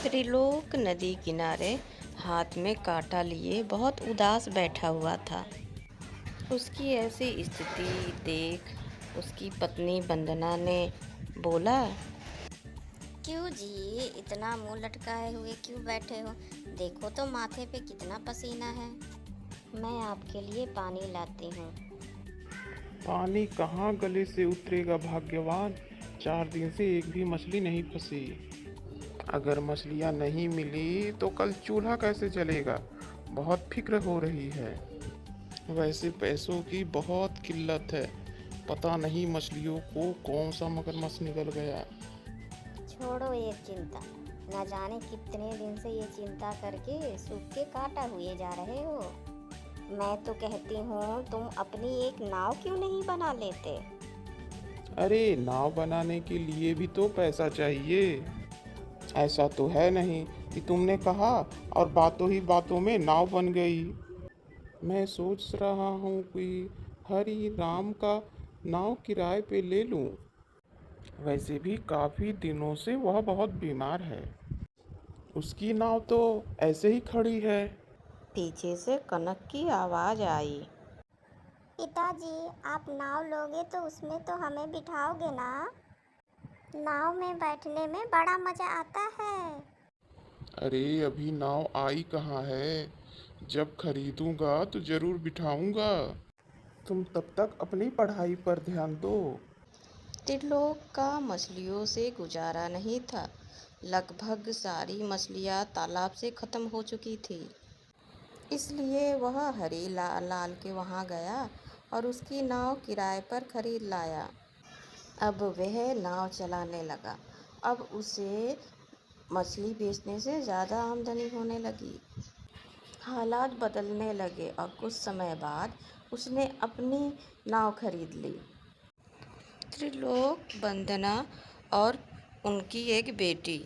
त्रिलोक नदी किनारे हाथ में कांटा लिए बहुत उदास बैठा हुआ था। उसकी ऐसी स्थिति देख उसकी पत्नी वंदना ने बोला। क्यों जी इतना मुंह लटकाए हुए क्यों बैठे हो? देखो तो माथे पे कितना पसीना है। मैं आपके लिए पानी लाती हूँ। पानी कहाँ गले से उतरेगा भाग्यवान। 4 दिन से एक भी मछली नहीं फंसी। अगर मछलियाँ नहीं मिली तो कल चूल्हा कैसे जलेगा। बहुत फिक्र हो रही है। वैसे पैसों की बहुत किल्लत है। पता नहीं मछलियों को कौन सा मगरमच्छ निकल गया। छोड़ो ये चिंता। न जाने कितने दिन से ये चिंता करके सूख के काटा हुए जा रहे हो। मैं तो कहती हूँ तुम अपनी एक नाव क्यों नहीं बना लेते? अरे नाव बनाने के लिए भी तो पैसा चाहिए। ऐसा तो है नहीं कि तुमने कहा और बातों ही बातों में नाव बन गई। मैं सोच रहा हूँ कि हरी राम का नाव किराए पे ले लूँ। वैसे भी काफ़ी दिनों से वह बहुत बीमार है। उसकी नाव तो ऐसे ही खड़ी है। पीछे से कनक की आवाज आई। पिताजी, आप नाव लोगे तो उसमें तो हमें बिठाओगे ना? नाव में बैठने में बड़ा मजा आता है। अरे अभी नाव आई कहाँ है। जब खरीदूंगा तो जरूर बिठाऊंगा। तुम तब तक अपनी पढ़ाई पर ध्यान दो। त्रिलोक का मछलियों से गुजारा नहीं था। लगभग सारी मछलियाँ तालाब से खत्म हो चुकी थी। इसलिए वह हरी लाल के वहाँ गया और उसकी नाव किराए पर खरीद लाया। अब वह नाव चलाने लगा। अब उसे मछली बेचने से ज़्यादा आमदनी होने लगी। हालात बदलने लगे और कुछ समय बाद उसने अपनी नाव खरीद ली। त्रिलोक, वंदना और उनकी एक बेटी,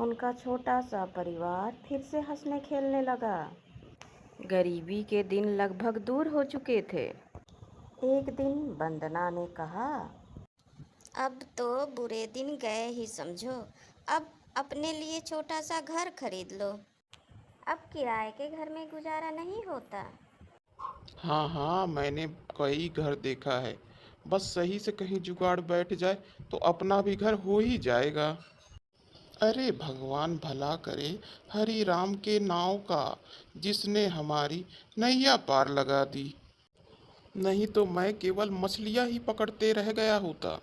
उनका छोटा सा परिवार फिर से हंसने खेलने लगा। गरीबी के दिन लगभग दूर हो चुके थे। एक दिन वंदना ने कहा। अब तो बुरे दिन गए ही समझो। अब अपने लिए छोटा सा घर खरीद लो। अब किराए के घर में गुजारा नहीं होता। हाँ हाँ, मैंने कई घर देखा है। बस सही से कहीं जुगाड़ बैठ जाए तो अपना भी घर हो ही जाएगा। अरे भगवान भला करे हरि राम के नाव का, जिसने हमारी नैया पार लगा दी। नहीं तो मैं केवल मछलियां ही पकड़ते रह गया होता।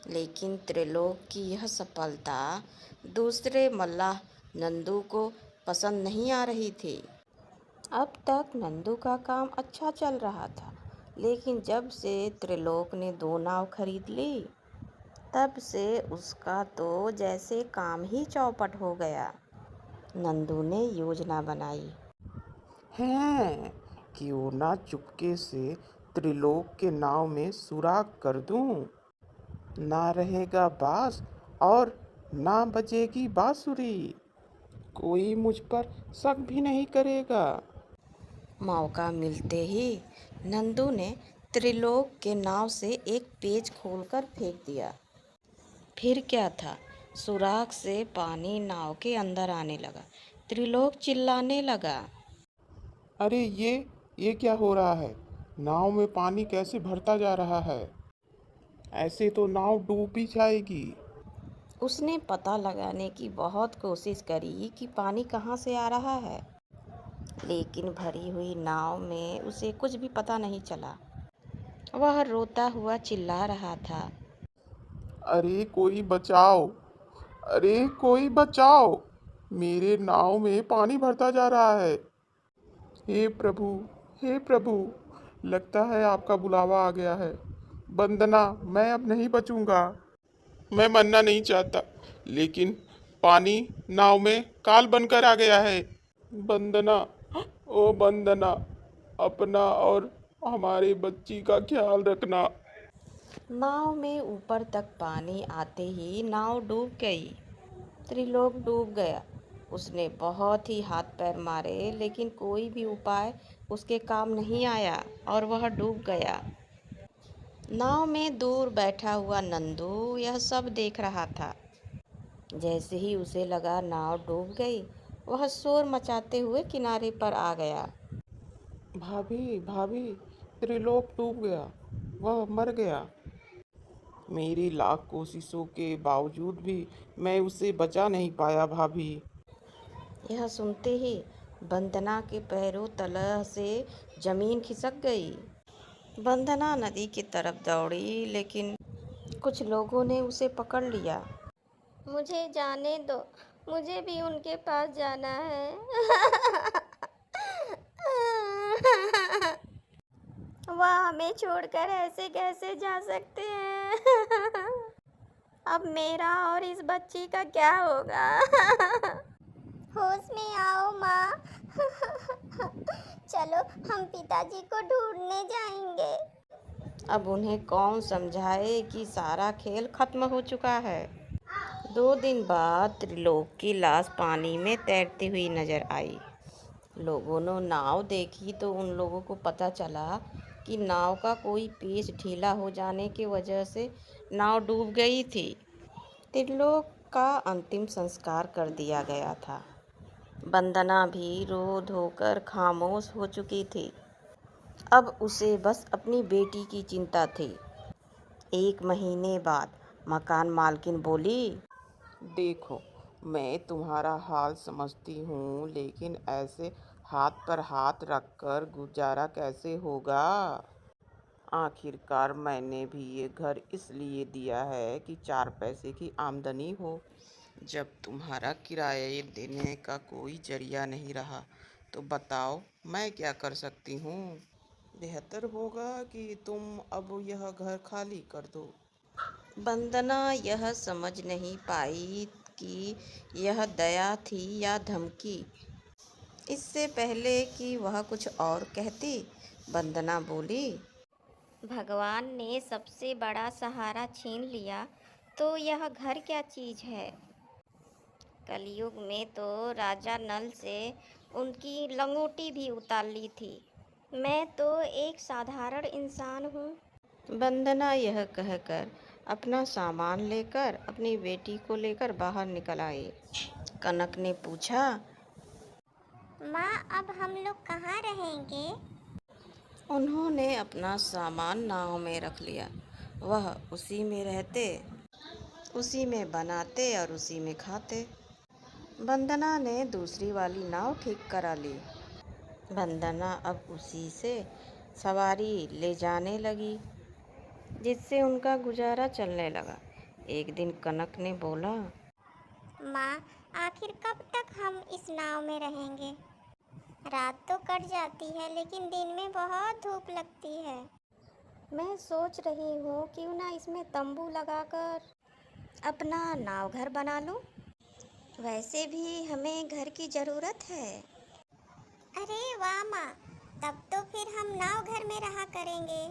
लेकिन त्रिलोक की यह सफलता दूसरे मल्लाह नंदू को पसंद नहीं आ रही थी। अब तक नंदू का काम अच्छा चल रहा था, लेकिन जब से त्रिलोक ने 2 नाव खरीद ली, तब से उसका तो जैसे काम ही चौपट हो गया। नंदू ने योजना बनाई। हैं, क्यों ना चुपके से त्रिलोक के नाव में सुराख कर दूं। ना रहेगा बांस और ना बजेगी बांसुरी। कोई मुझ पर शक भी नहीं करेगा। मौका मिलते ही नंदू ने त्रिलोक के नाव से एक पेच खोलकर फेंक दिया। फिर क्या था, सुराख से पानी नाव के अंदर आने लगा। त्रिलोक चिल्लाने लगा। अरे ये क्या हो रहा है। नाव में पानी कैसे भरता जा रहा है। ऐसे तो नाव डूब ही जाएगी। उसने पता लगाने की बहुत कोशिश करी कि पानी कहाँ से आ रहा है, लेकिन भरी हुई नाव में उसे कुछ भी पता नहीं चला। वह रोता हुआ चिल्ला रहा था। अरे कोई बचाओ। अरे कोई बचाओ। मेरे नाव में पानी भरता जा रहा है। हे प्रभु, हे प्रभु, लगता है आपका बुलावा आ गया है। वंदना, मैं अब नहीं बचूंगा। मैं मरना नहीं चाहता, लेकिन पानी नाव में काल बनकर आ गया है। वंदना, ओ वंदना, अपना और हमारी बच्ची का ख्याल रखना। नाव में ऊपर तक पानी आते ही नाव डूब गई। त्रिलोक डूब गया। उसने बहुत ही हाथ पैर मारे, लेकिन कोई भी उपाय उसके काम नहीं आया और वह डूब गया। नाव में दूर बैठा हुआ नंदू यह सब देख रहा था। जैसे ही उसे लगा नाव डूब गई, वह शोर मचाते हुए किनारे पर आ गया। भाभी भाभी, त्रिलोक डूब गया, वह मर गया। मेरी लाख कोशिशों के बावजूद भी मैं उसे बचा नहीं पाया भाभी। यह सुनते ही वंदना के पैरों तले से जमीन खिसक गई। वंदना नदी की तरफ दौड़ी, लेकिन कुछ लोगों ने उसे पकड़ लिया। मुझे जाने दो, मुझे भी उनके पास जाना है। वह हमें छोड़कर ऐसे कैसे जा सकते हैं? अब मेरा और इस बच्ची का क्या होगा? होश में आओ माँ। चलो हम पिताजी को ढूंढने जाएंगे। अब उन्हें कौन समझाए कि सारा खेल खत्म हो चुका है। 2 दिन बाद त्रिलोक की लाश पानी में तैरती हुई नजर आई। लोगों ने नाव देखी तो उन लोगों को पता चला कि नाव का कोई पेच ढीला हो जाने की वजह से नाव डूब गई थी। त्रिलोक का अंतिम संस्कार कर दिया गया था। वंदना भी रो धोकर खामोश हो चुकी थी। अब उसे बस अपनी बेटी की चिंता थी। 1 महीने बाद मकान मालकिन बोली, देखो, मैं तुम्हारा हाल समझती हूँ, लेकिन ऐसे हाथ पर हाथ रखकर गुजारा कैसे होगा। आखिरकार मैंने भी ये घर इसलिए दिया है कि 4 पैसे की आमदनी हो। जब तुम्हारा किराया देने का कोई जरिया नहीं रहा, तो बताओ मैं क्या कर सकती हूँ। बेहतर होगा कि तुम अब यह घर खाली कर दो। वंदना यह समझ नहीं पाई कि यह दया थी या धमकी। इससे पहले कि वह कुछ और कहती, वंदना बोली, भगवान ने सबसे बड़ा सहारा छीन लिया तो यह घर क्या चीज़ है। कलयुग में तो राजा नल से उनकी लंगोटी भी उतार ली थी। मैं तो एक साधारण इंसान हूँ। वंदना यह कहकर अपना सामान लेकर अपनी बेटी को लेकर बाहर निकल आई। कनक ने पूछा, माँ, अब हम लोग कहाँ रहेंगे? उन्होंने अपना सामान नाव में रख लिया। वह उसी में रहते, उसी में बनाते और उसी में खाते। वंदना ने दूसरी वाली नाव ठीक करा ली। वंदना अब उसी से सवारी ले जाने लगी, जिससे उनका गुजारा चलने लगा। एक दिन कनक ने बोला, माँ, आखिर कब तक हम इस नाव में रहेंगे? रात तो कट जाती है, लेकिन दिन में बहुत धूप लगती है। मैं सोच रही हूँ क्यों ना इसमें तंबू लगाकर अपना नाव घर बना लूँ। वैसे भी हमें घर की ज़रूरत है। अरे वाह माँ, तब तो फिर हम नाव घर में रहा करेंगे।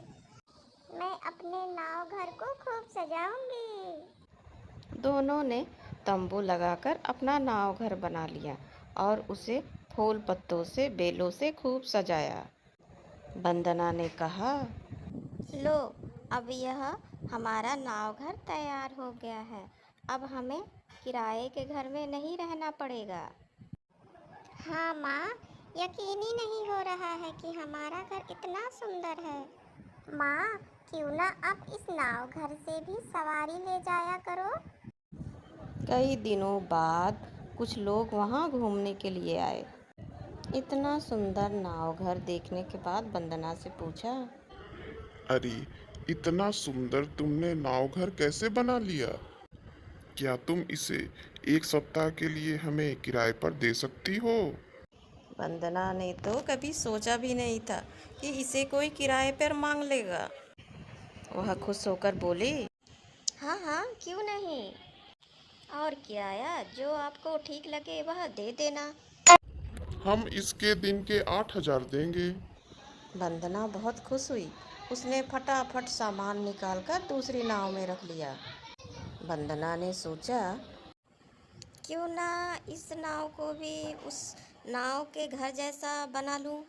मैं अपने नाव घर को खूब सजाऊंगी। दोनों ने तंबू लगाकर अपना नाव घर बना लिया और उसे फूल पत्तों से, बेलों से खूब सजाया। वंदना ने कहा, लो, अब यह हमारा नाव घर तैयार हो गया है। अब हमें किराए के घर में नहीं रहना पड़ेगा। हाँ माँ, यकीन ही नहीं हो रहा है कि हमारा घर इतना सुंदर है। माँ, क्यों ना अब इस नाव घर से भी सवारी ले जाया करो। कई दिनों बाद कुछ लोग वहां घूमने के लिए आए। इतना सुंदर नाव घर देखने के बाद वंदना से पूछा, अरे, इतना सुंदर तुमने नाव घर कैसे बना लिया? क्या तुम इसे 1 सप्ताह के लिए हमें किराए पर दे सकती हो? वंदना ने तो कभी सोचा भी नहीं था कि इसे कोई किराए पर मांग लेगा। वह खुश होकर बोली, हाँ हाँ, क्यों नहीं। और किराया जो आपको ठीक लगे वह दे देना। हम इसके दिन के 8,000 देंगे। वंदना बहुत खुश हुई। उसने फटाफट सामान निकालकर दूसरी नाव में रख लिया। वंदना ने सोचा, क्यों ना इस नाव को भी उस नाव के घर जैसा बना लूं।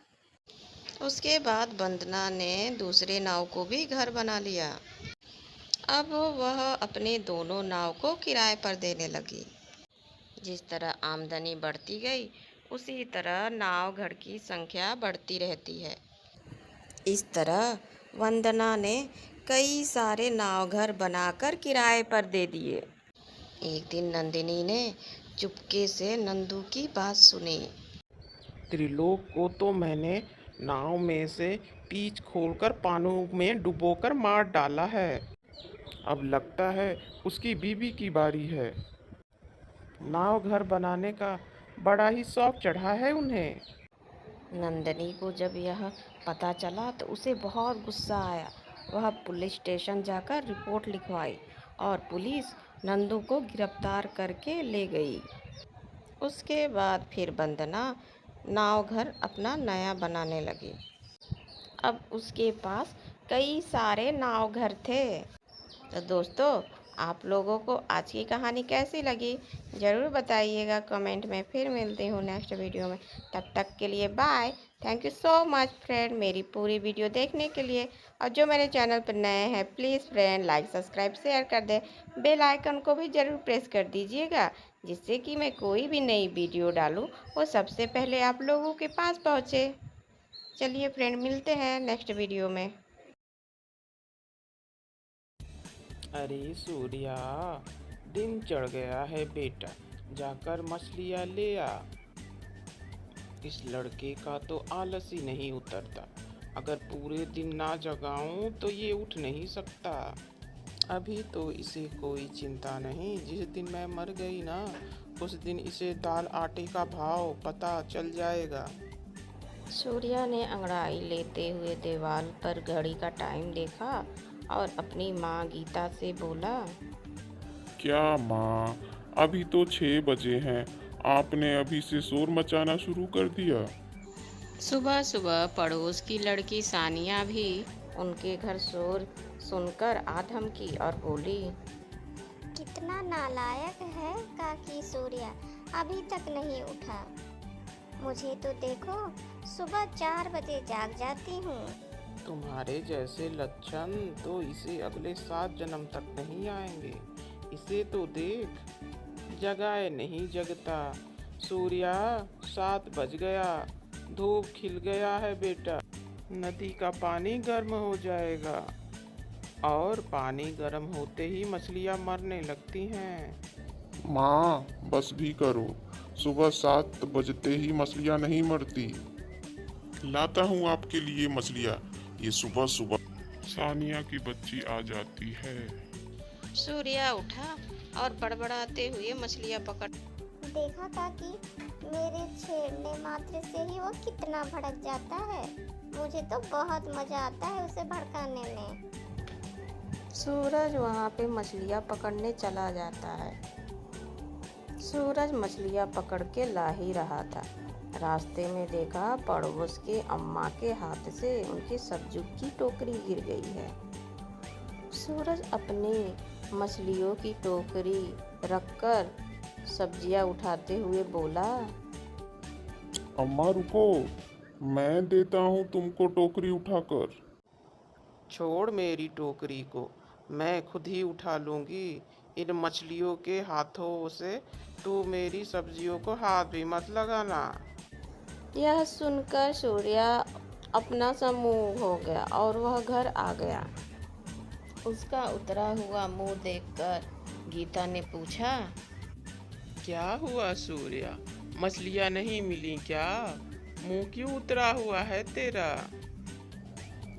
उसके बाद वंदना ने दूसरे नाव को भी घर बना लिया। अब वह अपने दोनों नाव को किराए पर देने लगी। जिस तरह आमदनी बढ़ती गई उसी तरह नाव घर की संख्या बढ़ती रहती है। इस तरह वंदना ने कई सारे नाव घर बनाकर किराए पर दे दिए। एक दिन नंदिनी ने चुपके से नंदू की बात सुनी। त्रिलोक को तो मैंने नाव में से पीछ खोलकर पानी में डुबोकर मार डाला है। अब लगता है उसकी बीवी की बारी है। नाव घर बनाने का बड़ा ही शौक चढ़ा है उन्हें। नंदिनी को जब यह पता चला तो उसे बहुत गुस्सा आया। वह पुलिस स्टेशन जाकर रिपोर्ट लिखवाई और पुलिस नंदू को गिरफ्तार करके ले गई। उसके बाद फिर वंदना नाव घर अपना नया बनाने लगी। अब उसके पास कई सारे नाव घर थे। तो दोस्तों, आप लोगों को आज की कहानी कैसी लगी ज़रूर बताइएगा कमेंट में। फिर मिलती हूँ नेक्स्ट वीडियो में। तब तक के लिए bye. Thank you so much friend मेरी पूरी वीडियो देखने के लिए। और जो मेरे चैनल पर नए हैं please friend like subscribe share कर दें। बेल आइकन को भी ज़रूर प्रेस कर दीजिएगा जिससे कि मैं कोई भी नई वीडियो डालूँ वो सबसे पहले आप लोगों के पास पहुँचे। चलिए फ्रेंड, मिलते हैं नेक्स्ट वीडियो में। अरे सूर्या, दिन चढ़ गया है बेटा, जाकर मछलियाँ ले आ। इस लड़के का तो आलस ही नहीं उतरता। अगर पूरे दिन ना जगाऊं तो ये उठ नहीं सकता। अभी तो इसे कोई चिंता नहीं, जिस दिन मैं मर गई ना उस दिन इसे दाल आटे का भाव पता चल जाएगा। सूर्या ने अंगड़ाई लेते हुए दीवार पर घड़ी का टाइम देखा और अपनी माँ गीता से बोला। क्या माँ, अभी तो 6 बजे हैं, आपने अभी से शोर मचाना शुरू कर दिया। सुबह सुबह पड़ोस की लड़की सानिया भी उनके घर शोर सुनकर आ धमकी और बोली। कितना नालायक है काकी सूर्या, अभी तक नहीं उठा। मुझे तो देखो सुबह 4 बजे जाग जाती हूँ। तुम्हारे जैसे लक्षण तो इसे अगले 7 जन्म तक नहीं आएंगे। इसे तो देख, जगाए नहीं जगता। सूर्या, 7 बज गया, धूप खिल गया है बेटा। नदी का पानी गर्म हो जाएगा और पानी गर्म होते ही मछलियाँ मरने लगती हैं। माँ, बस भी करो, सुबह 7 बजते ही मछलियाँ नहीं मरती। लाता हूँ आपके लिए मछलियाँ, ये सुबह सुबह सानिया की बच्ची आ जाती है। सूर्या उठा और बड़बड़ाते हुए मछलियाँ पकड़। देखा काकी, मेरे छेड़ने मात्र से ही वो कितना भड़क जाता है। मुझे तो बहुत मजा आता है उसे भड़काने में। सूरज वहाँ पे मछलियाँ पकड़ने चला जाता है। सूरज मछलियाँ पकड़ के ला ही रहा था। रास्ते में देखा पड़ोस के अम्मा के हाथ से उनकी सब्जियों की टोकरी गिर गई है। सूरज अपनी मछलियों की टोकरी रखकर सब्जियां उठाते हुए बोला। अम्मा रुको, मैं देता हूँ तुमको टोकरी उठाकर। छोड़ मेरी टोकरी को, मैं खुद ही उठा लूँगी। इन मछलियों के हाथों से तू मेरी सब्जियों को हाथ भी मत लगाना। यह सुनकर सूर्या अपना सा मुंह हो गया और वह घर आ गया। उसका उतरा हुआ मुंह देखकर गीता ने पूछा। क्या हुआ सूर्या, मछलियाँ नहीं मिली क्या? मुंह क्यों उतरा हुआ है तेरा?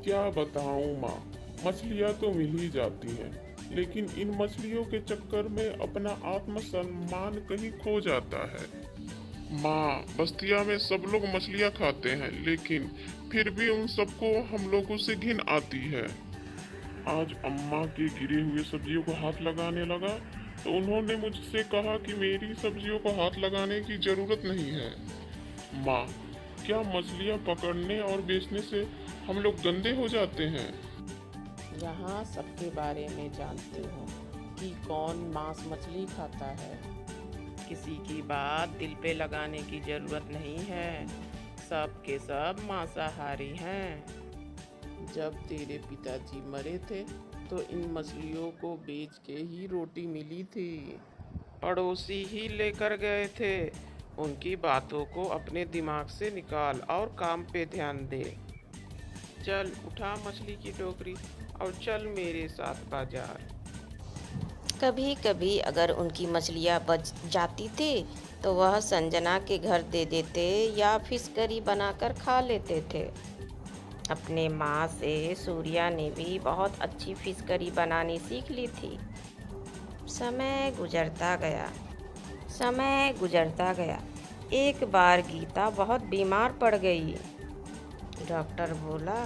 क्या बताऊँ माँ, मछलियाँ तो मिल ही जाती हैं, लेकिन इन मछलियों के चक्कर में अपना आत्मसम्मान कहीं खो जाता है। माँ, बस्तिया में सब लोग मछलियाँ खाते हैं, लेकिन फिर भी उन सबको हम लोगों से घिन आती है। आज अम्मा के गिरे हुए सब्जियों को हाथ लगाने लगा तो उन्होंने मुझसे कहा कि मेरी सब्जियों को हाथ लगाने की जरूरत नहीं है। माँ, क्या मछलियाँ पकड़ने और बेचने से हम लोग गंदे हो जाते हैं? यहाँ सबके बारे में जानती हूँ कि कौन मांस मछली खाता है। किसी की बात दिल पे लगाने की जरूरत नहीं है। सब के सब मांसाहारी हैं। जब तेरे पिताजी मरे थे तो इन मछलियों को बेच के ही रोटी मिली थी। पड़ोसी ही लेकर गए थे। उनकी बातों को अपने दिमाग से निकाल और काम पे ध्यान दे। चल उठा मछली की टोकरी और चल मेरे साथ बाजार। कभी कभी अगर उनकी मछलियाँ बच जाती थी तो वह संजना के घर दे देते या फिश करी बनाकर खा लेते थे। अपने माँ से सूर्या ने भी बहुत अच्छी फिश करी बनानी सीख ली थी। समय गुजरता गया। एक बार गीता बहुत बीमार पड़ गई। डॉक्टर बोला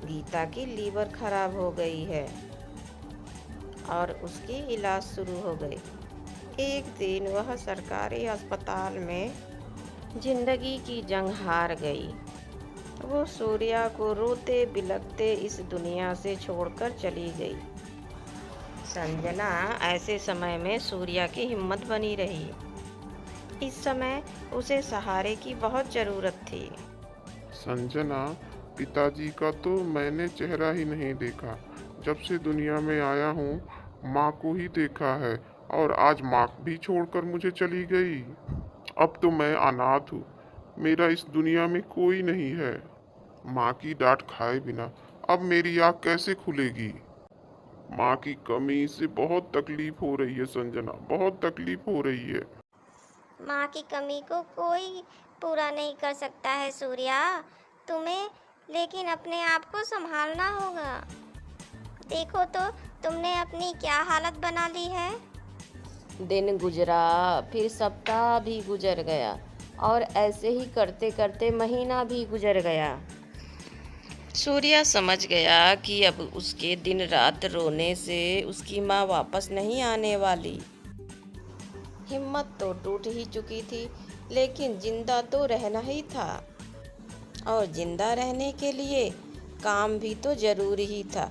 गीता की लीवर खराब हो गई है और उसकी इलाज शुरू हो गई। एक दिन वह सरकारी अस्पताल में जिंदगी की जंग हार गई। वो सूर्या को रोते बिलखते इस दुनिया से छोड़कर चली गई। संजना ऐसे समय में सूर्या की हिम्मत बनी रही। इस समय उसे सहारे की बहुत ज़रूरत थी। संजना, पिताजी का तो मैंने चेहरा ही नहीं देखा। जब से दुनिया में आया हूँ माँ को ही देखा है और आज माँ भी छोड़कर मुझे चली गई। अब तो मैं अनाथ हूँ। मेरा इस दुनिया में कोई नहीं है। माँ की डांट खाए बिना अब मेरी आँख कैसे खुलेगी। माँ की कमी से बहुत तकलीफ हो रही है संजना, बहुत तकलीफ हो रही है। माँ की कमी को कोई पूरा नहीं कर सकता है सूर्या। तुम्हें लेकिन अपने आप को संभालना होगा। देखो तो तुमने अपनी क्या हालत बना ली है। दिन गुजरा, फिर सप्ताह भी गुजर गया और ऐसे ही करते करते महीना भी गुजर गया। सूर्या समझ गया कि अब उसके दिन रात रोने से उसकी माँ वापस नहीं आने वाली। हिम्मत तो टूट ही चुकी थी, लेकिन जिंदा तो रहना ही था और जिंदा रहने के लिए काम भी तो जरूरी ही था।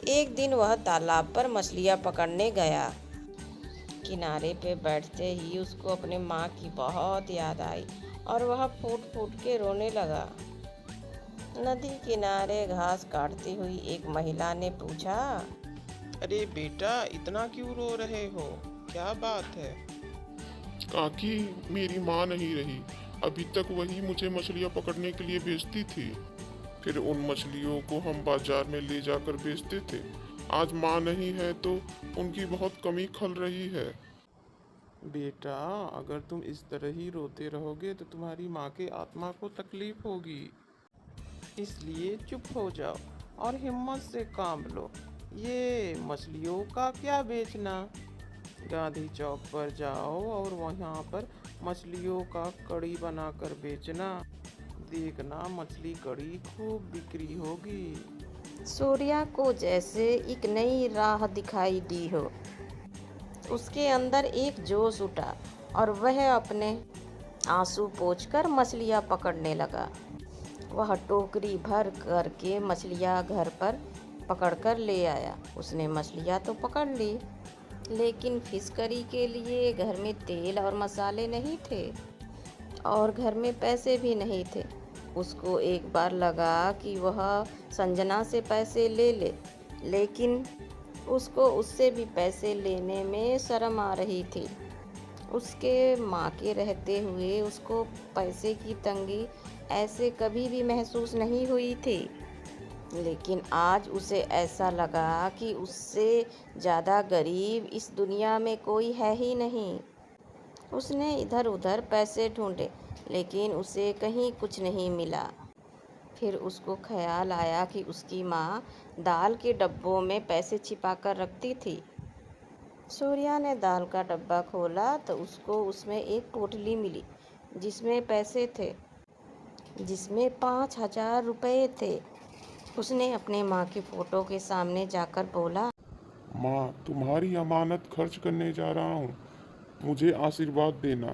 एक दिन वह तालाब पर मछलियाँ पकड़ने गया। किनारे पे बैठते ही उसको अपने माँ की बहुत याद आई और वह फूट फूट के रोने लगा। नदी किनारे घास काटती हुई एक महिला ने पूछा, अरे बेटा, इतना क्यों रो रहे हो? क्या बात है? काकी, मेरी माँ नहीं रही। अभी तक वही मुझे मछलियाँ पकड़ने के लिए भेजती थी। फिर उन मछलियों को हम बाजार में ले जाकर बेचते थे। आज माँ नहीं है तो उनकी बहुत कमी खल रही है। बेटा, अगर तुम इस तरह ही रोते रहोगे तो तुम्हारी माँ के आत्मा को तकलीफ होगी। इसलिए चुप हो जाओ और हिम्मत से काम लो। ये मछलियों का क्या बेचना? गांधी चौक पर जाओ और वहाँ पर मछलियों का कड़ी बनाकर बेचना। देखना मछली कड़ी खूब बिक्री होगी। सूर्या को जैसे एक नई राह दिखाई दी हो। उसके अंदर एक जोश उठा और वह अपने आंसू पोंछकर मछलियाँ पकड़ने लगा। वह टोकरी भर करके मछलियाँ घर पर पकड़कर ले आया। उसने मछलियाँ तो पकड़ ली, लेकिन फिश करी के लिए घर में तेल और मसाले नहीं थे और घर में पैसे भी नहीं थे। उसको एक बार लगा कि वह संजना से पैसे ले ले, लेकिन उसको उससे भी पैसे लेने में शर्म आ रही थी। उसके माँ के रहते हुए उसको पैसे की तंगी ऐसे कभी भी महसूस नहीं हुई थी, लेकिन आज उसे ऐसा लगा कि उससे ज़्यादा गरीब इस दुनिया में कोई है ही नहीं। उसने इधर उधर पैसे ढूंढे, लेकिन उसे कहीं कुछ नहीं मिला। फिर उसको ख्याल आया कि उसकी माँ दाल के डब्बों में पैसे छिपा कर रखती थी। सूर्या ने दाल का डब्बा खोला तो उसको उसमें एक पोटली मिली जिसमें पैसे थे, जिसमें 5,000 रुपये थे। उसने अपने माँ की फ़ोटो के सामने जाकर बोला, माँ, तुम्हारी अमानत खर्च करने जा रहा हूँ। मुझे आशीर्वाद देना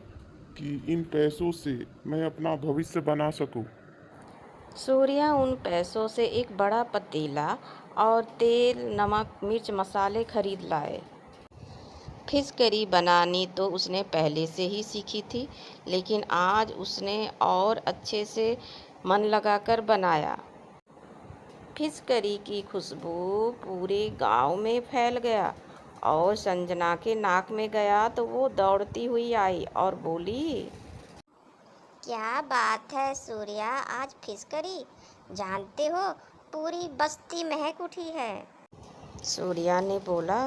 कि इन पैसों से मैं अपना भविष्य बना सकूँ। सूर्या उन पैसों से एक बड़ा पतीला और तेल, नमक, मिर्च, मसाले खरीद लाए। फिश करी बनानी तो उसने पहले से ही सीखी थी, लेकिन आज उसने और अच्छे से मन लगाकर बनाया। फिश करी की खुशबू पूरे गांव में फैल गया और संजना के नाक में गया तो वो दौड़ती हुई आई और बोली, क्या बात है सूर्या, आज फिश करी? जानते हो पूरी बस्ती महक उठी है। सूर्या ने बोला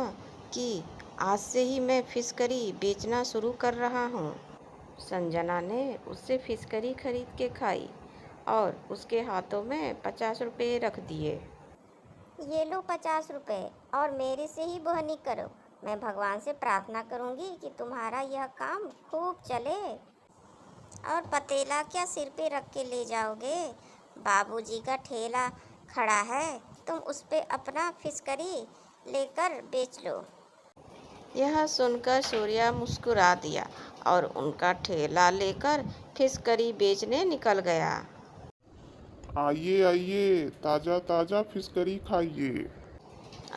कि आज से ही मैं फिश करी बेचना शुरू कर रहा हूँ। संजना ने उससे फिश करी खरीद के खाई और उसके हाथों में 50 रुपये रख दिए। ये लो 50 रुपए और मेरे से ही बोहनी करो। मैं भगवान से प्रार्थना करूंगी कि तुम्हारा यह काम खूब चले। और पतेला क्या सिर पे रख के ले जाओगे? बाबूजी का ठेला खड़ा है, तुम उस पे अपना फिश करी लेकर बेच लो। यह सुनकर सूर्या मुस्कुरा दिया और उनका ठेला लेकर फिश करी बेचने निकल गया। आइए आइए, ताजा ताजा फिश करी खाइए।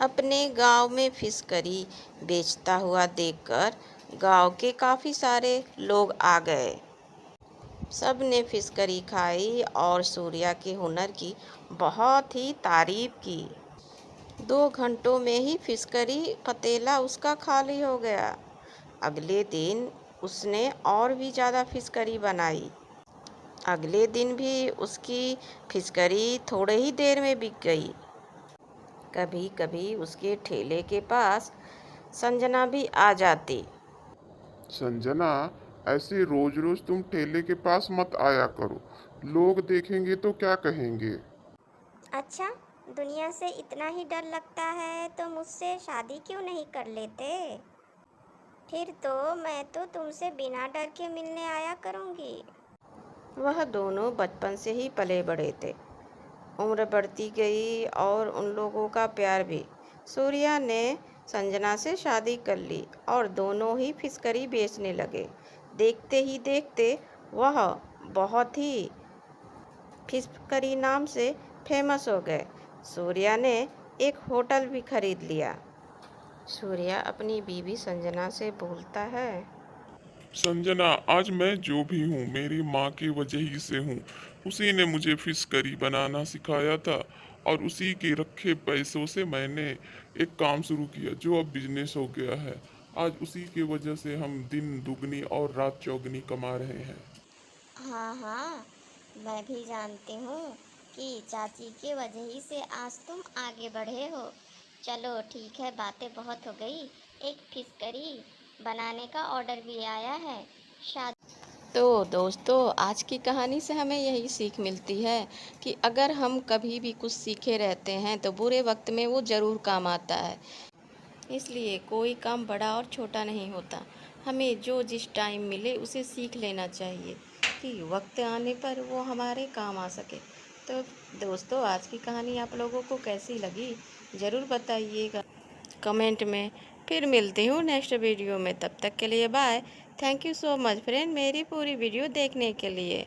अपने गांव में फिश करी बेचता हुआ देखकर गांव के काफ़ी सारे लोग आ गए। सब ने फिश करी खाई और सूर्या के हुनर की बहुत ही तारीफ की। 2 घंटों में ही फिश करी पतेला उसका खाली हो गया। अगले दिन उसने और भी ज़्यादा फिश करी बनाई। अगले दिन भी उसकी फिश करी थोड़े ही देर में बिक गई। कभी कभी उसके ठेले के पास संजना भी आ जाती। संजना, ऐसे रोज रोज तुम ठेले के पास मत आया करो, लोग देखेंगे तो क्या कहेंगे। अच्छा, दुनिया से इतना ही डर लगता है तो मुझसे शादी क्यों नहीं कर लेते? फिर तो मैं तो तुमसे बिना डर के मिलने आया करूँगी। वह दोनों बचपन से ही पले बड़े थे। उम्र बढ़ती गई और उन लोगों का प्यार भी। सूर्या ने संजना से शादी कर ली और दोनों ही फिश करी बेचने लगे। देखते ही देखते वह बहुत ही फिश करी नाम से फेमस हो गए। सूर्या ने एक होटल भी खरीद लिया। सूर्या अपनी बीवी संजना से बोलता है, संजना, आज मैं जो भी हूँ मेरी माँ की वजह ही से हूँ। उसी ने मुझे फिश करी बनाना सिखाया था और उसी के रखे पैसों से मैंने एक काम शुरू किया जो अब बिजनेस हो गया है। आज उसी की वजह से हम दिन दुगनी और रात चौगनी कमा रहे हैं। हाँ हाँ, मैं भी जानती हूँ कि चाची की वजह ही से आज तुम आगे बढ़े हो। चलो ठीक है, बातें बहुत हो गई। एक फिश करी बनाने का ऑर्डर भी आया है। शादी तो दोस्तों, आज की कहानी से हमें यही सीख मिलती है कि अगर हम कभी भी कुछ सीखे रहते हैं तो बुरे वक्त में वो ज़रूर काम आता है। इसलिए कोई काम बड़ा और छोटा नहीं होता। हमें जो जिस टाइम मिले उसे सीख लेना चाहिए कि वक्त आने पर वो हमारे काम आ सके। तो दोस्तों, आज की कहानी आप लोगों को कैसी लगी ज़रूर बताइएगा कमेंट में। फिर मिलती हूँ नेक्स्ट वीडियो में, तब तक के लिए bye. Thank you so much friend मेरी पूरी वीडियो देखने के लिए।